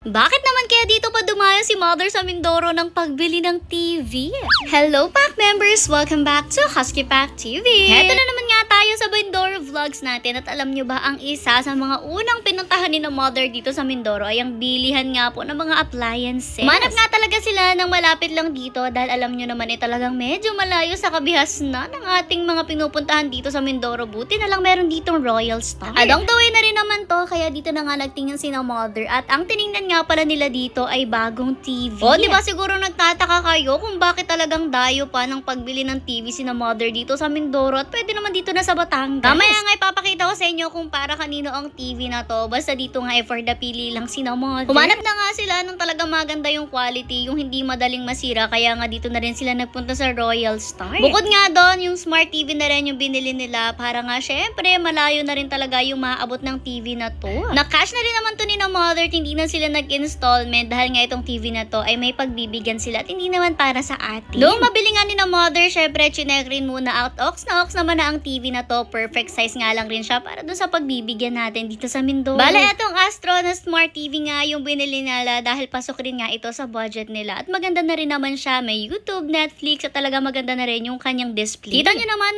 Bakit naman kaya dito pa dumayo si Mother sa Mindoro ng pagbili ng TV? Hello Pack members! Welcome back to Husky Pack TV! Heto na naman nga tayo sa Mindoro vlogs natin at alam nyo ba ang isa sa mga unang pinuntahan ni na Mother dito sa Mindoro ay ang bilihan nga po ng mga appliances. Manap nga talaga sila ng malapit lang dito dahil alam nyo naman talagang medyo malayo sa kabihas na ng ating mga pinupuntahan dito sa Mindoro. Buti na lang meron ditong Royal Star. Along the way na rin naman to kaya dito na nga nagtingin si na Mother at ang tiningnan nga pala nila dito ay bagong TV. O, di ba siguro nagtataka kayo kung bakit talagang dayo pa ng pagbili ng TV si na Mother dito sa Mindoro at pwede naman dito na sa Batangas. Mamaya nga ipapakita ko sa inyo kung para kanino ang TV na to. Basta dito nga for the pili lang si na Mother. Humanap na nga sila ng talagang maganda yung quality, yung hindi madaling masira. Kaya nga dito na rin sila nagpunta sa Royal Star. Bukod nga doon, yung Smart TV na rin yung binili nila para nga syempre malayo na rin talaga yung maaabot ng TV na to. Na-cash na rin naman to ni na Mother, hindi na sila nag-installment dahil nga itong TV na to ay may pagbibigyan sila at hindi naman para sa atin. Noong mabili nga ni na Mother, syempre chinek rin muna out. Ox naman na ang TV na to. Perfect size nga lang rin siya para doon sa pagbibigyan natin dito sa Mindoro. Bale, itong Astro na Smart TV nga yung binili nila dahil pasok rin nga ito sa budget nila. At maganda na rin naman siya. May YouTube, Netflix at talaga maganda na rin yung kanyang display. Kita nyo naman,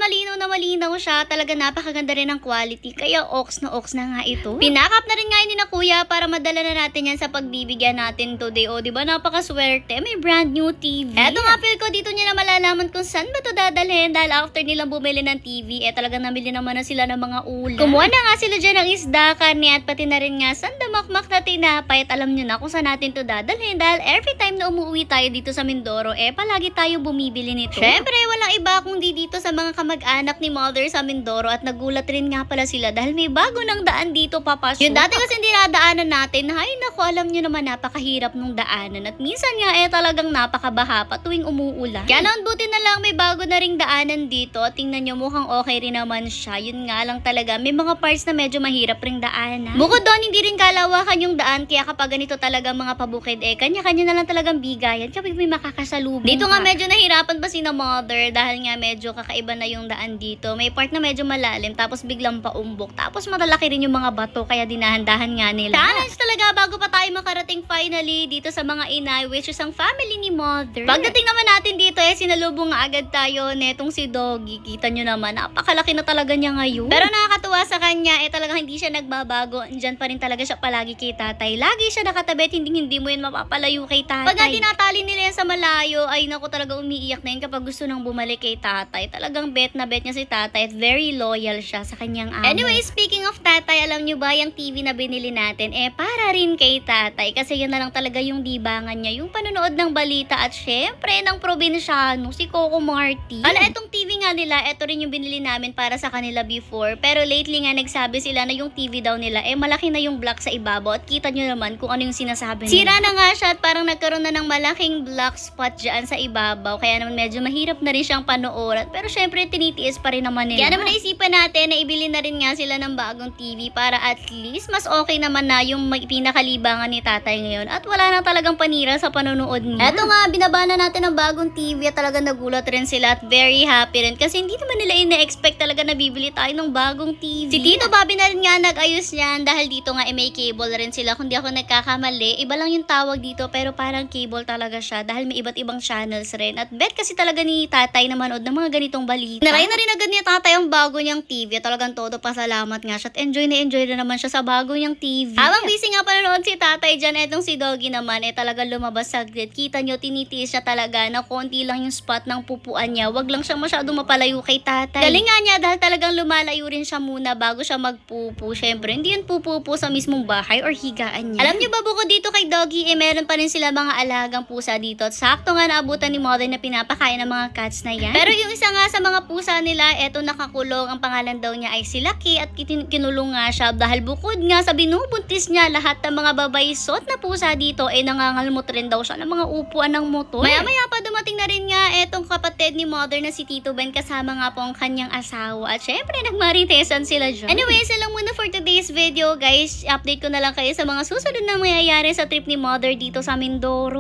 malinaw siya. Talaga napakaganda rin ang quality. Kaya ox na nga ito. Pinakap na rin nga ni na kuya para madala na natin yan sa pagbibigyan natin today. O, diba napakaswerte? May brand new TV. Eto nga, feel ko dito nyo na malalaman kung saan ba to dadalhin dahil after nilang bumili ng TV, talagang namili naman na sila ng mga ulam. Kumuha na nga sila dyan ng isda, karne at pati na rin nga sandamakmak na tinapay at alam nyo na kung saan natin to dadalhin dahil every time na umuwi tayo dito sa Mindoro, palagi tayo bumibili nito. Syempre, walang iba kundi dito sa mga kamag-anak ni Mother sa Mindoro at nagulat rin nga pala sila dahil may bago ng daan dito papasok. Yung dati kasi dinadaanan natin, hay naku, alam nyo naman napakahirap nung daanan at minsan nga talagang napakabaha pa tuwing umuulan. Kaya naman buti na lang may bago na ring daanan dito. Tingnan nyo, mukhang okay rin naman siya. Yun nga lang talaga, may mga parts na medyo mahirap ring daanan. Bukod doon, hindi rin kalawakan yung daan kaya kapag ganito talaga mga pabukid, kanya-kanya na lang talagang bigayan kapag may makakasalubong. Dito nga medyo nahirapan pa si na Mother dahil nga medyo kakaiba na yung daan dito. May part na medyo malalim tapos biglang paumbok. Tapos malalaki rin yung mga bato kaya dinahan-dahan nga nila. Challenge talaga bago pa tayo makarating finally dito sa mga inay which is ang family ni Mother. Pagdating naman natin dito sinalubong nga agad tayo netong si Doggy. Kita nyo naman, napakalaki na talaga niya ngayon. Pero nakakatuwa sa kanya, talagang hindi siya nagbabago. Diyan pa rin talaga siya palagi kay tatay. Lagi siya nakatabi, hindi mo yun mapapalayo kay tatay. Pag nga tinatali nila yan sa malayo, ay naku talaga umiiyak na yun kapag gusto nang bumalik kay tatay. Talagang bet na bet niya si tatay at very loyal siya sa kanyang amo. Anyway, speaking of tatay, alam nyo ba yung TV na binili natin, para rin kay tatay. Kasi yun na lang talaga yung libangan niya. Yung panonood ng balita at syempre ng probinsyano, si Coco Martin. Etong TV nga nila, eto rin yung binili namin para sa kanila before. Pero lately nga nagsabi sila na yung TV daw nila, malaki na yung black sa ibabaw. At kita nyo naman kung ano yung sinasabi nila. Sira na nga siya at parang nagkaroon na ng malaking black spot dyan sa ibabaw. Kaya naman medyo mahirap na rin siyang panoorin. Pero syempre tinitiis pa rin naman nila. Kaya naman naisipan natin na ibili na rin nga sila ng bagong TV para at least mas okay naman na yung pinakalibangan ni tatay ngayon. At wala na talagang panira sa panonood niya. Eto nga, binaba na natin ang bagong TV at talagang nagulat rin sila at very happy rin kasi hindi naman nila ina-expect talaga na bibili tayo ng bagong TV. Si Tito Bobby na rin nga nag-ayos niyan dahil dito nga may cable rin sila. Kung di ako nagkakamali, iba lang yung tawag dito pero parang cable talaga siya dahil may iba't ibang channels rin. At bet kasi talaga ni tatay na manood ng mga ganitong balita. Naray na rin agad ni tatay ang bago niyang TV at talagang todo pasalamat nga siya at enjoy na naman siya sa bago niyang TV. Habang busy nga panonood si tatay dyan, etong si Doggy naman talagang lumabas sa grid. Kita nyo, tinitiis siya talaga na konti lang yung spot ng pupuan niya. Wag lang siya masyadong mapalayo kay tatay. Galing nga niya dahil talagang lumalayo rin siya muna bago siya magpupu. Syempre, hindi yun pupupo sa mismong bahay or higaan niya. Alam nyo ba, bukod dito kay Doggy, meron pa rin sila mga alagang pusa dito. At sakto nga naabutan ni Mother na pinapakain ng mga cats na yan. Pero yung isa nga sa mga pusa nila, nakakulong. Ang pangalan daw niya ay si Lucky at kinulong nga siya dahil bukod nga sa binubuntis niya, lahat ng mga babaysot na pusa dito nangangalmot rin daw siya ng mga upuan ng motor. Maya-maya pa dumating na rin nga etong kapatid ni Mother na si Tito Ben kasama nga po ang kanyang asawa. At syempre, nagmaritesan sila dyan. Anyway, isa lang muna for today's video, guys. Update ko na lang kayo sa mga susunod na mangyayari sa trip ni Mother dito sa Mindoro.